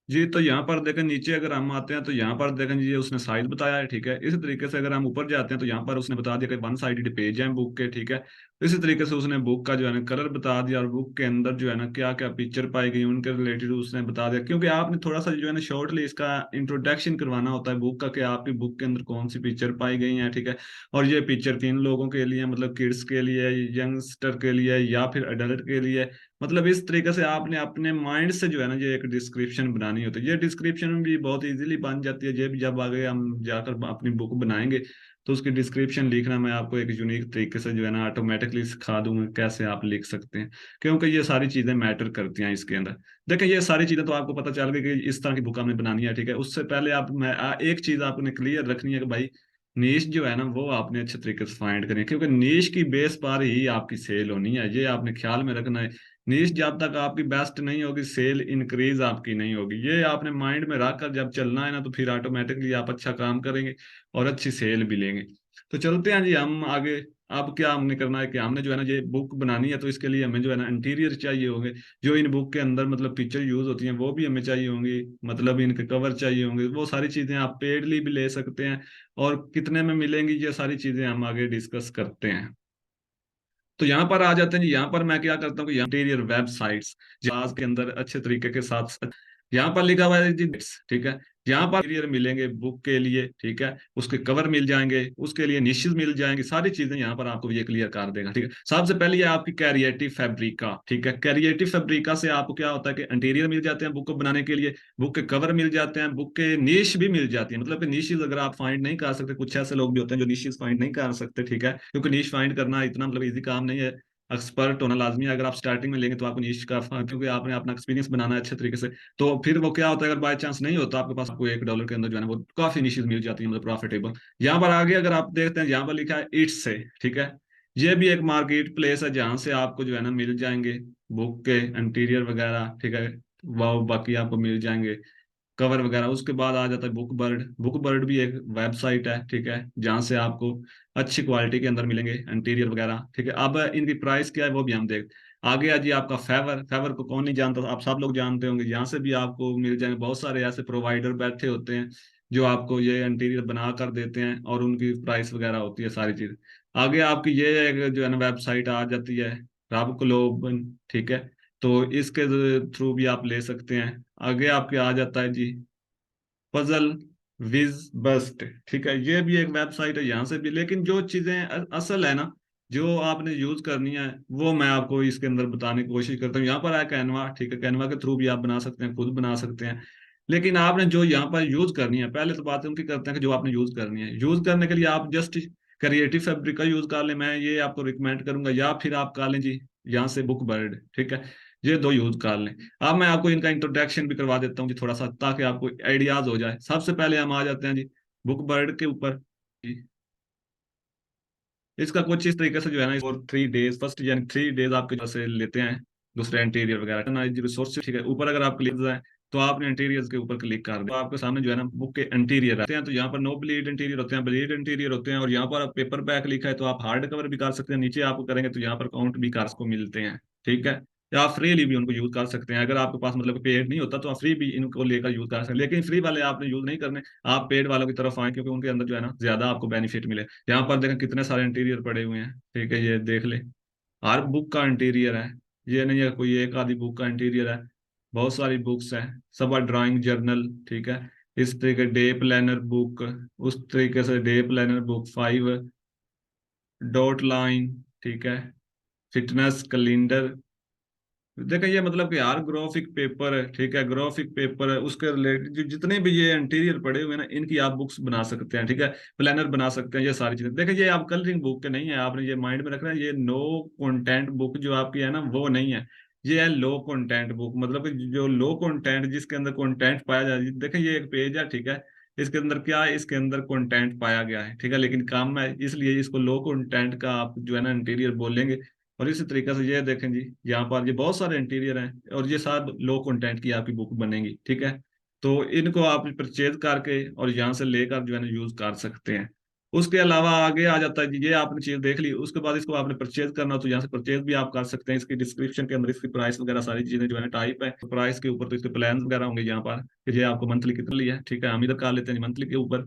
जी, तो यहाँ पर देखें नीचे अगर हम आते हैं तो यहाँ पर देखें जी, ये उसने साइज बताया है, ठीक है। इसी तरीके से अगर हम ऊपर जाते हैं तो यहाँ पर उसने बता दिया कि वन साइडेड पेज है बुक के, ठीक है। तो इसी तरीके से उसने बुक का जो है ना कलर बता दिया, और बुक के अंदर जो है ना क्या क्या पिक्चर पाई गई उनके रिलेटेड उसने बता दिया, क्योंकि आपने थोड़ा सा जो है ना शॉर्टली इसका इंट्रोडक्शन करवाना होता है बुक का, कि आपकी बुक के अंदर कौन सी पिक्चर पाई गई है, ठीक है। और ये पिक्चर किन लोगों के लिए, मतलब किड्स के लिए, यंगस्टर के लिए, या फिर अडल्ट के लिए। मतलब इस तरीके से आपने अपने माइंड से जो है ना ये एक डिस्क्रिप्शन बनानी होती है। ये डिस्क्रिप्शन भी बहुत इजीली बन जाती है, ये भी जब आगे हम जाकर अपनी बुक बनाएंगे तो उसकी डिस्क्रिप्शन लिखना मैं आपको एक यूनिक तरीके से जो है ना ऑटोमेटिकली सिखा दूंगा कैसे आप लिख सकते हैं, क्योंकि ये सारी चीजें मैटर करती हैं इसके अंदर। देखिए ये सारी चीजें तो आपको पता चल गई कि इस तरह की बुक आपने बनानी है, ठीक है। उससे पहले आप एक चीज आपने क्लियर रखनी है कि भाई नीश जो है ना वो आपने अच्छे तरीके से फाइंड करनी है, क्योंकि नीश की बेस पर ही आपकी सेल होनी है, ये आपने ख्याल में रखना है। नीश जब तक आपकी बेस्ट नहीं होगी, सेल इंक्रीज आपकी नहीं होगी। ये आपने माइंड में रखकर जब चलना है ना, तो फिर ऑटोमेटिकली आप अच्छा काम करेंगे और अच्छी सेल भी लेंगे। तो चलते हैं जी हम आगे। अब क्या हमने करना है कि हमने जो है ना ये बुक बनानी है, तो इसके लिए हमें जो है ना इंटीरियर चाहिए होंगे। जो इन बुक के अंदर मतलब पिक्चर यूज होती हैं वो भी हमें चाहिए होंगी, मतलब इनके कवर चाहिए होंगे। वो सारी चीजें आप पेडली भी ले सकते हैं, और कितने में मिलेंगी ये सारी चीजें हम आगे डिस्कस करते हैं। तो यहाँ पर आ जाते हैं जी। यहाँ पर मैं क्या करता हूँ कि यहाँ इंटीरियर वेबसाइट्स जहाज के अंदर अच्छे तरीके के साथ यहाँ पर लिखा हुआ है जी dates, ठीक है। यहाँ पर इंटीरियर मिलेंगे बुक के लिए, ठीक है। उसके कवर मिल जाएंगे, उसके लिए निशेस मिल जाएंगे, सारी चीजें यहाँ पर आपको ये क्लियर कर देगा, ठीक है। सबसे पहले ये आपकी कैरिएटिव फैब्रिका, ठीक है। कैरिएटिव फैब्रिका से आपको क्या होता है कि इंटीरियर मिल जाते हैं बुक को बनाने के लिए, बुक के कवर मिल जाते हैं, बुक के निश भी मिल जाती है। मतलब कि निशेस अगर आप फाइंड नहीं कर सकते, कुछ ऐसे लोग भी होते हैं जो निशेस फाइंड नहीं कर सकते, ठीक है, क्योंकि निश फाइंड करना इतना मतलब इजी काम नहीं है। एक्सपर्ट होना लाजमी है। अगर आप स्टार्टिंग में लेंगे तो आपको नीश का, क्योंकि आपने अपना एक्सपीरियंस बनाना है अच्छे तरीके से। तो फिर वो क्या होता है, अगर बाय चांस नहीं होता आपके पास, आपको $1 के अंदर जो है ना वो काफी निशेस मिल जाती है, मतलब प्रॉफिटेबल। यहाँ पर आगे अगर आप देखते हैं, यहाँ पर लिखा है इट्स से, ठीक है। ये भी एक मार्केट प्लेस है जहाँ से आपको जो है ना मिल जाएंगे बुक के इंटीरियर वगैरह, ठीक है। वाह, बाकी आपको मिल जाएंगे कवर वगैरह। उसके बाद आ जाता है बुक बर्ड। बुक बर्ड भी एक वेबसाइट है, ठीक है, जहाँ से आपको अच्छी क्वालिटी के अंदर मिलेंगे इंटीरियर वगैरह, ठीक है। अब इनकी प्राइस क्या है वो भी हम देख। आगे आ जी आपका फेवर। फेवर को कौन नहीं जानता, आप सब लोग जानते होंगे। यहाँ से भी आपको मिल जाएंगे, बहुत सारे ऐसे प्रोवाइडर बैठे होते हैं जो आपको ये इंटीरियर बना कर देते हैं, और उनकी प्राइस वगैरह होती है सारी चीज। आगे आपकी ये एक जो है ना वेबसाइट आ जाती है राब ग्लोबल, ठीक है। तो इसके थ्रू भी आप ले सकते हैं। आगे आपके आ जाता है जी पजल विज बस्ट, ठीक है। ये भी एक वेबसाइट है, यहाँ से भी। लेकिन जो चीजें असल है ना, जो आपने यूज करनी है, वो मैं आपको इसके अंदर बताने की कोशिश करता हूँ। यहाँ पर है कैनवा, ठीक है। कैनवा के थ्रू भी आप बना सकते हैं, खुद बना सकते हैं। लेकिन आपने जो यहाँ पर यूज करनी है, पहले तो बात उनकी करते हैं कि जो आपने यूज करनी है, यूज करने के लिए आप जस्ट क्रिएटिव फैब्रिक का यूज कर लें, मैं ये आपको रिकमेंड करूंगा। या फिर आप कर लें जी यहाँ से बुक बर्ड, ठीक है। ये दो यूज कर लें। अब मैं आपको इनका इंट्रोडक्शन भी करवा देता हूँ जी थोड़ा सा, ताकि आपको आइडियाज हो जाए। सबसे पहले हम आ जाते हैं जी बुक बर्ड के ऊपर जी। इसका कुछ इस तरीके से जो है ना, और 3 डेज फर्स्ट, यानी 3 डेज आपके जो से लेते हैं दूसरे इंटीरियर वगैरह ना रिसोर्स, ठीक है। ऊपर अगर आप क्लिक जाए तो आपने इंटीरियर्स के ऊपर क्लिक कर दिया, तो आपके सामने जो है ना बुक के इंटीरियर आते हैं। तो यहाँ पर नो ब्लीड इंटीरियर होते हैं, ब्लीड इंटीरियर होते हैं। और यहाँ पर पेपर बैक लिखा है, तो आप हार्ड कवर भी कर सकते हैं। नीचे आप करेंगे तो यहाँ पर काउंट भी कार्स को मिलते हैं, ठीक है। या आप फ्रीली भी उनको यूज कर सकते हैं। अगर आपके पास मतलब पेड नहीं होता तो आप फ्री भी इनको लेकर यूज कर सकते हैं, लेकिन फ्री वाले आपने यूज नहीं करने। आप पेड वालों की तरफ आए, क्योंकि उनके अंदर जो है ना ज्यादा आपको बेनिफिट मिले। यहाँ पर देखें कितने सारे इंटीरियर पड़े हुए हैं, ठीक है। ये देख ले, हर बुक का इंटीरियर है। ये नहीं है कोई एक आधी बुक का इंटीरियर है, बहुत सारी बुक्स हैं। सब ड्राइंग जर्नल, ठीक है। इस तरीके डे प्लानर बुक, उस तरीके से day planner book 5, dot line, ठीक है, फिटनेस कैलेंडर। देखिए ये मतलब कि यार ग्राफिक पेपर है, ठीक है। ग्राफिक पेपर है, उसके रिलेटेड जो जितने भी ये इंटीरियर पड़े हुए हैं ना, इनकी आप बुक्स बना सकते हैं, ठीक है। प्लानर बना सकते हैं, ये सारी चीजें। देखिए ये आप कलरिंग बुक के नहीं है, आपने ये माइंड में रखना है। ये नो कंटेंट बुक जो आपकी है ना वो नहीं है। ये है लो कंटेंट बुक, मतलब कि जो लो कंटेंट, जिसके अंदर कंटेंट पाया जाए। देखिए ये एक पेज है, ठीक है। इसके अंदर क्या है, इसके अंदर कंटेंट पाया गया है, ठीक है, लेकिन काम है, इसलिए इसको लो कंटेंट का आप जो है ना इंटीरियर बोलेंगे। और इसी तरीके से ये देखें जी, यहाँ पर ये बहुत सारे इंटीरियर हैं, और ये सब लो कंटेंट की आपकी बुक बनेगी, ठीक है। तो इनको आप परचेज करके और यहाँ से लेकर जो है ना यूज कर सकते हैं। उसके अलावा आगे आ जाता है जी, ये आपने चीज देख ली, उसके बाद इसको आपने परचेज करना हो तो यहाँ से परचेज भी आप कर सकते हैं। इसकी डिस्क्रिप्शन के अंदर इसकी प्राइस वगैरह सारी चीजें जो है टाइप है, प्राइस के ऊपर तो इसके प्लान वगैरह होंगे यहाँ पर कि ये आपको मंथली कितना लिया है, ठीक है। हम इधर कर लेते हैं मंथली के ऊपर,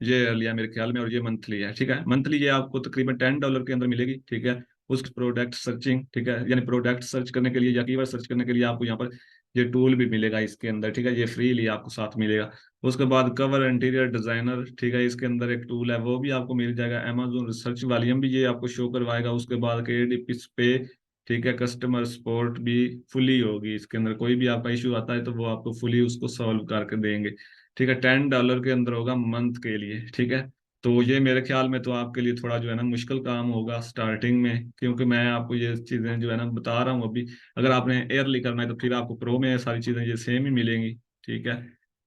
ये लिया मेरे ख्याल में, और ये मंथली है, ठीक है। मंथली ये आपको तकरीबन $10 के अंदर मिलेगी, ठीक है। उस प्रोडक्ट सर्चिंग, ठीक है, यानी प्रोडक्ट सर्च करने के लिए या कीवर्ड सर्च करने के लिए आपको यहाँ पर ये टूल भी मिलेगा इसके अंदर, ठीक है, ये फ्रीली आपको साथ मिलेगा। उसके बाद कवर इंटीरियर डिजाइनर, ठीक है, इसके अंदर एक टूल है वो भी आपको मिल जाएगा। अमेजोन रिसर्च वॉल्यूम भी ये आपको शो करवाएगा। उसके बाद KDP पे, ठीक है, कस्टमर सपोर्ट भी फुली होगी इसके अंदर, कोई भी आपका इशू आता है तो वो आपको फुली उसको सॉल्व करके देंगे, ठीक है। $10 के अंदर होगा मंथ के लिए, ठीक है। तो ये मेरे ख्याल में तो आपके लिए थोड़ा जो है ना मुश्किल काम होगा स्टार्टिंग में, क्योंकि मैं आपको ये चीज़ें जो है ना बता रहा हूँ अभी। अगर आपने एयरली करना है तो फिर आपको प्रो में सारी चीज़ें ये सेम ही मिलेंगी, ठीक है।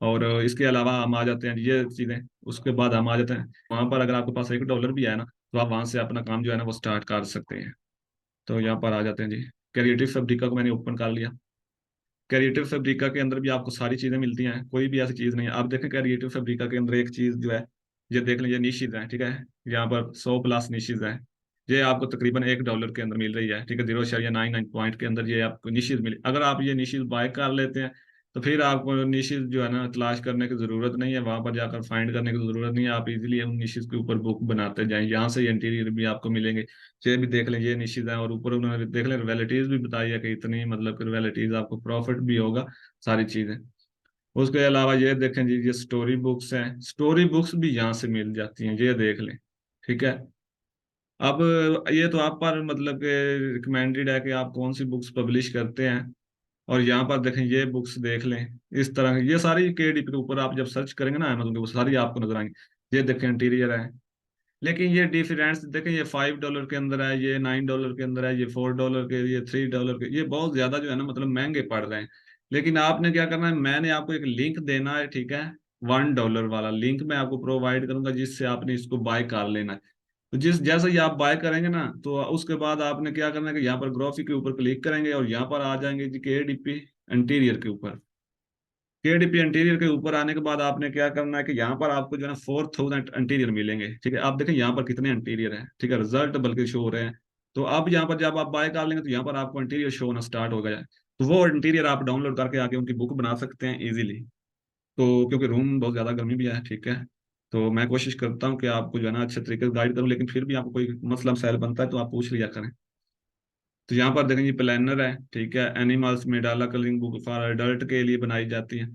और इसके अलावा हम आ जाते हैं ये चीज़ें, उसके बाद हम आ जाते हैं वहाँ पर, अगर आपके पास $1 भी है ना तो आप वहाँ से अपना काम जो है ना वो स्टार्ट कर सकते हैं। तो यहाँ पर आ जाते हैं जी, क्रिएटिव फैब्रिका को मैंने ओपन कर लिया। क्रिएटिव फैब्रिका के अंदर भी आपको सारी चीजें मिलती हैं, कोई भी ऐसी चीज नहीं है। आप देखें क्रिएटिव फैब्रिका के अंदर एक चीज जो है, ये देख लीजिए निशीज है, ठीक है। यहाँ पर 100+ निशीज है। ये आपको तकरीबन $1 के अंदर मिल रही है, ठीक है। 0.99 पॉइंट के अंदर ये आपको निशीज मिली। अगर आप ये निशीज बाय कर लेते हैं तो फिर आपको निशीज जो है ना तलाश करने की जरूरत नहीं है, वहां पर जाकर फाइंड करने की जरूरत नहीं है। आप इजीली उन निशीज के ऊपर बुक बनाते जाएं, यहाँ से इंटीरियर भी आपको मिलेंगे। ये भी देख लें, ये निश्चित है। और ऊपर उन्होंने देख लें रियलिटीज भी बताई है कि इतनी मतलब कि रियलिटीज आपको प्रॉफिट भी होगा, सारी चीजें। उसके अलावा ये देखें जी, ये स्टोरी बुक्स हैं, स्टोरी बुक्स भी यहाँ से मिल जाती हैं, ये देख लें, ठीक है। अब ये तो आप पर मतलब कि रिकमेंडेड है कि आप कौन सी बुक्स पब्लिश करते हैं। और यहाँ पर देखें ये बुक्स देख लें, इस तरह ये सारी KDP के ऊपर आप जब सर्च करेंगे ना अमेज़न के, वो सारी आपको नजर आएंगी। ये देखें इंटीरियर है, लेकिन ये डिफरेंस देखें, ये $5 के अंदर है, ये $9 के अंदर है, ये $4 के, ये $3 के, ये बहुत ज्यादा जो है ना मतलब महंगे पड़ रहे हैं। लेकिन आपने क्या करना है, मैंने आपको एक लिंक देना है, ठीक है। $1 वाला लिंक मैं आपको प्रोवाइड करूंगा, जिससे आपने इसको बाय कर लेना है। तो जिस जैसे ही आप बाय करेंगे ना तो उसके बाद आपने क्या करना है कि यहाँ पर ग्राफिक के ऊपर क्लिक करेंगे और यहाँ पर आ जाएंगे जी KDP इंटीरियर के ऊपर। KDP इंटीरियर के ऊपर आने के बाद आपने क्या करना है कि यहाँ पर आपको जो है ना 4000 इंटीरियर मिलेंगे, ठीक है। आप देखें यहाँ पर कितने इंटीरियर हैं, ठीक है, रिजल्ट बल्कि शो हो रहे हैं। तो अब यहाँ पर जब आप बाय कर लेंगे तो यहाँ पर आपको इंटीरियर शो होना स्टार्ट हो गया है। तो वो इंटीरियर आप डाउनलोड करके आके उनकी बुक बना सकते हैं इजीली। तो क्योंकि रूम बहुत ज्यादा गर्मी भी है, ठीक है। तो मैं कोशिश करता हूँ कि आपको जो है ना अच्छे तरीके से गाइड करूँ, लेकिन फिर भी आपको कोई मसला मसाइल बनता है तो आप पूछ लिया करें। तो यहाँ पर देखें ये प्लानर है, ठीक है। एनिमल्स में डाला कलरिंग बुक फॉर अडल्ट के लिए बनाई जाती है।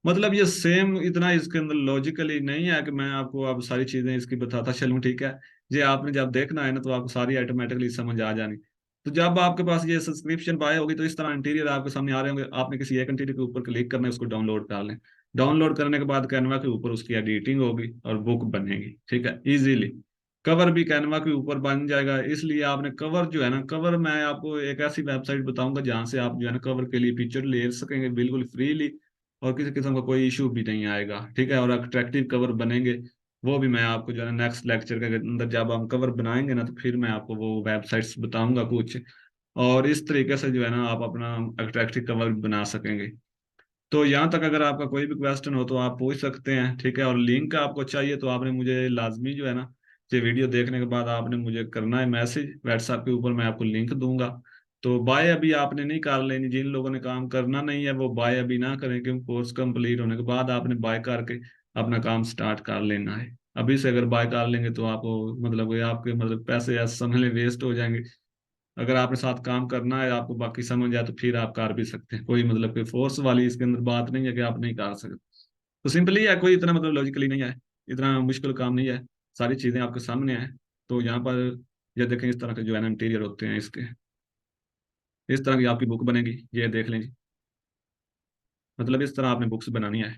मतलब ये सेम इतना इसके अंदर लॉजिकली नहीं है कि मैं आपको अब सारी चीजें इसकी बताता चलूं, ठीक है। ये आपने जब देखना है ना तो आपको सारी ऑटोमेटिकली समझ आ जानी। तो जब आपके पास ये सब्सक्रिप्शन बाय होगी तो इस तरह इंटीरियर आपके सामने आ रहे होंगे, आपने किसी एक इंटीरियर के ऊपर क्लिक करना है, उसको डाउनलोड कर लें। डाउनलोड करने के बाद कैनवा के ऊपर उसकी एडिटिंग होगी और बुक बनेगी, ठीक है, इजीली। कवर भी कैनवा के ऊपर बन जाएगा। इसलिए आपने कवर जो है ना, कवर मैं आपको एक ऐसी वेबसाइट बताऊंगा जहां से आप जो है ना कवर के लिए पिक्चर ले सकेंगे बिल्कुल फ्रीली, और किसी किस्म का कोई इशू भी नहीं आएगा, ठीक है। और अट्रैक्टिव कवर बनेंगे, वो भी मैं आपको जो है ना नेक्स्ट लेक्चर के अंदर जब हम कवर बनाएंगे ना तो फिर मैं आपको वो वेबसाइट्स बताऊंगा कुछ। और इस तरीके से जो है ना आप अपना अट्रैक्टिव कवर बना सकेंगे। तो यहाँ तक अगर आपका कोई भी क्वेश्चन हो तो आप पूछ सकते हैं, ठीक है। और लिंक आपको चाहिए तो आपने मुझे लाजमी जो है ना, ये वीडियो देखने के बाद आपने मुझे करना है मैसेज व्हाट्सएप के ऊपर, मैं आपको लिंक दूंगा। तो बाय अभी आपने नहीं कर लेनी, जिन लोगों ने काम करना नहीं है वो बाय अभी ना करें, क्योंकि कोर्स कंप्लीट होने के बाद आपने बाय करके अपना काम स्टार्ट कर लेना है। अभी से अगर बाय कर लेंगे तो आपको मतलब कि आपके मतलब पैसे या समय वेस्ट हो जाएंगे। अगर आपने साथ काम करना है, आपको बाकी समझ आए तो फिर आप कर भी सकते हैं, कोई मतलब कोई फोर्स वाली इसके अंदर बात नहीं है कि आप नहीं कर सकते। तो सिंपली है, कोई इतना मतलब लॉजिकली नहीं है, इतना मुश्किल काम नहीं है, सारी चीजें आपके सामने हैं। तो यहाँ पर ये देखें, इस तरह के जो है ना इंटीरियर होते हैं इसके, इस तरह की आपकी बुक बनेगी, ये देख लें जी। मतलब इस तरह आपने बुक्स बनानी है।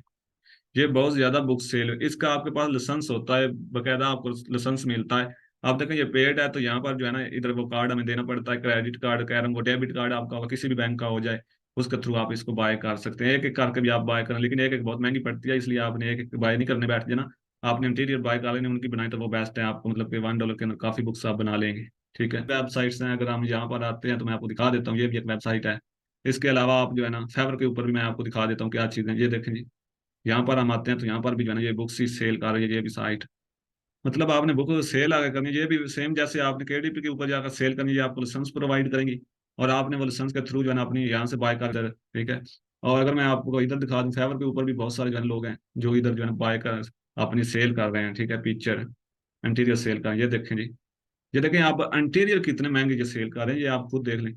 ये बहुत ज्यादा बुक सेल, इसका आपके पास लाइसेंस होता है, बकायदा आपको लाइसेंस मिलता है। आप देखें ये पेड है तो यहाँ पर जो है ना इधर वो कार्ड हमें देना पड़ता है, क्रेडिट कार्ड कह रहा हूँ, वो डेबिट कार्ड आपका होगा किसी भी बैंक का हो जाए, उसके थ्रू आप इसको बाय कर सकते हैं। एक एक करके भी आप बाय करें, लेकिन एक एक बहुत महंगी पड़ती है, इसलिए आपने एक एक बाय नहीं करने बैठ जाना। आपने इंटीरियर बाय कर लेने, उनकी बनाई तो वो बेस्ट है आपको, मतलब कि $1 के अंदर काफी बुक्स आप बना लेंगे, ठीक है। वेबसाइट्स हैं, अगर हम यहाँ पर आते हैं तो मैं आपको दिखा देता हूँ, ये भी एक वेबसाइट है। इसके अलावा आप जो है ना फेवर के ऊपर भी मैं आपको दिखा देता हूँ क्या चीज़ें, ये देखें जी। यहाँ पर हम आते हैं तो यहाँ पर भी जो है ना ये बुक्स ही सेल कर रही है ये भी साइट। मतलब आपने बुक सेल आगे करनी है, ये भी सेम जैसे आपने केडीपी के ऊपर जाकर सेल करनी है, ये आपको लाइसेंस प्रोवाइड करेंगी और आपने वो लाइसेंस के थ्रू जो है ना अपनी यहाँ से बाय कर, ठीक है। और अगर मैं आपको इधर दिखा दूँ, फेवर के ऊपर भी बहुत सारे जो है लोग हैं जो इधर जो है ना बाय कर अपनी सेल कर रहे हैं, ठीक है, पिक्चर इंटीरियर सेल का। ये देखें जी, ये देखें आप इंटीरियर कितने महंगे जो सेल कर रहे हैं, ये आप खुद देख लें।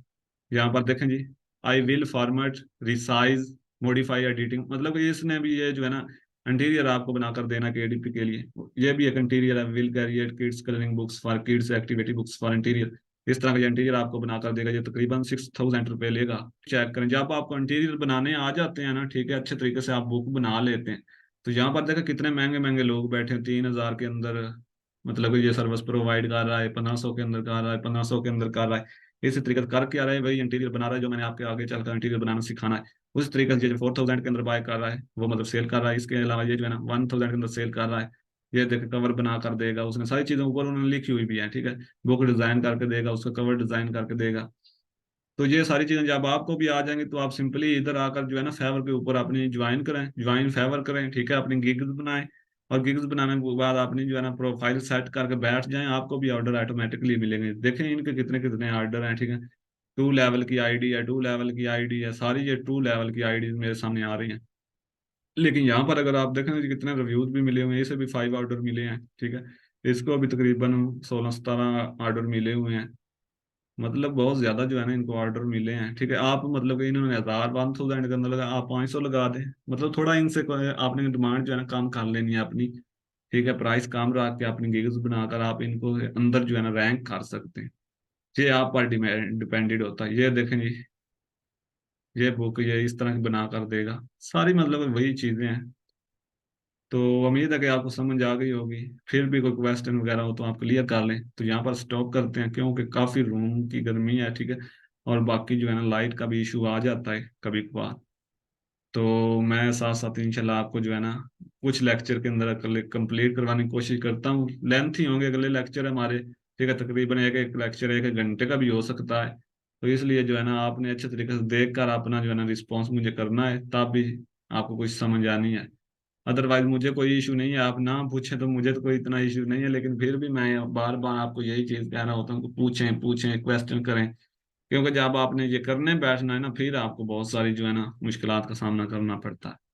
यहाँ पर देखें जी, I will format resize modify editing, मतलब कि इसने भी ये जो है ना इंटीरियर आपको बनाकर देना केडीपी के लिए। ये भी एक इंटीरियर है, will create kids colouring books for kids activity books for interior. इस तरह का इंटीरियर आपको बनाकर देगा, ये तकरीबन 6,000 रुपये लेगा। चेक करें, जब आपको इंटीरियर बनाने आ जाते हैं ना, ठीक है, अच्छे तरीके से आप बुक बना लेते हैं, तो यहाँ पर देखो कितने महंगे महंगे लोग बैठे हैं 3,000 के अंदर, मतलब कि ये सर्विस प्रोवाइड कर रहा है, 1,500 के अंदर कर रहा है, 1,500 के अंदर कर रहा है। इसी तरीके से कर क्या रहा है भाई, इंटीरियर बना रहा है, जो मैंने आपके आगे चलकर इंटीरियर बनाना सिखाना है। उस तरीके से ये जो 4,000 के अंदर बाय कर रहा है वो मतलब सेल कर रहा है। इसके अलावा ये जो है ना 1,000 के अंदर सेल कर रहा है। ये देख कवर बना कर देगा, उसने सारी चीजें ऊपर उन्होंने लिखी हुई भी है, ठीक है। बुक डिजाइन करके देगा, उसका कवर डिजाइन करके देगा। तो ये सारी चीजें जब आपको भी आ जाएंगी तो आप सिंपली इधर आकर जो है ना फेवर के ऊपर अपनी ज्वाइन करें, ज्वाइन फेवर करें, ठीक है, अपनी गिग्स बनाएं। और गिग्स बनाने के बाद अपनी जो है ना प्रोफाइल सेट करके बैठ जाएं, आपको भी ऑर्डर ऑटोमेटिकली मिलेंगे। देखें इनके कितने कितने ऑर्डर हैं, ठीक है। 2 लेवल की आईडी है, 2 लेवल की आईडी है, सारी ये 2 लेवल की आईडी मेरे सामने आ रही हैं। लेकिन यहाँ पर अगर आप देखें तो कितने रिव्यूज भी मिले हुए हैं, इसे भी 5 ऑर्डर मिले हैं, ठीक है। इसको भी तकरीबन 16-17 ऑर्डर मिले हुए हैं। मतलब बहुत ज्यादा जो है ना इनको ऑर्डर मिले हैं, ठीक है। आप मतलब कि इन्होंने 1,000 1,000 के अंदर लगा, आप 500 लगा दें, मतलब थोड़ा इनसे आपने डिमांड जो है ना कम कर लेनी है अपनी, ठीक है। प्राइस कम रख के अपनी गिग्स बनाकर आप इनको अंदर जो है ना रैंक कर सकते हैं। ये आप पर डिपेंडेड होता है। ये देखें जी, ये बुक ये इस तरह की बना कर देगा, सारी मतलब वही चीजें हैं। तो उम्मीद है कि आपको समझ आ गई होगी। फिर भी कोई क्वेश्चन वगैरह हो तो आप क्लियर कर लें। तो यहाँ पर स्टॉप करते हैं क्योंकि काफ़ी रूम की गर्मी है, ठीक है। और बाकी जो है ना लाइट का भी इशू आ जाता है कभी कभार। तो मैं साथ साथ इंशाल्लाह आपको जो है ना कुछ लेक्चर के अंदर कंप्लीट करवाने की कोशिश करता हूँ। लेंथ ही होंगे अगले लेक्चर हमारे, ठीक है। तकरीबन एक एक लेक्चर 1 1 घंटे का भी हो सकता है। तो इसलिए जो है ना आपने अच्छे तरीके से देख कर अपना जो है ना रिस्पॉन्स मुझे करना है, तब भी आपको कुछ समझ आनी है। अदरवाइज मुझे कोई इशू नहीं है, आप ना पूछें तो मुझे तो कोई इतना इशू नहीं है, लेकिन फिर भी मैं बार बार आपको यही चीज कह रहा होता हूँ कि पूछें पूछें, क्वेश्चन करें। क्योंकि जब आपने ये करने बैठना है ना, फिर आपको बहुत सारी जो है ना मुश्किलात का सामना करना पड़ता है।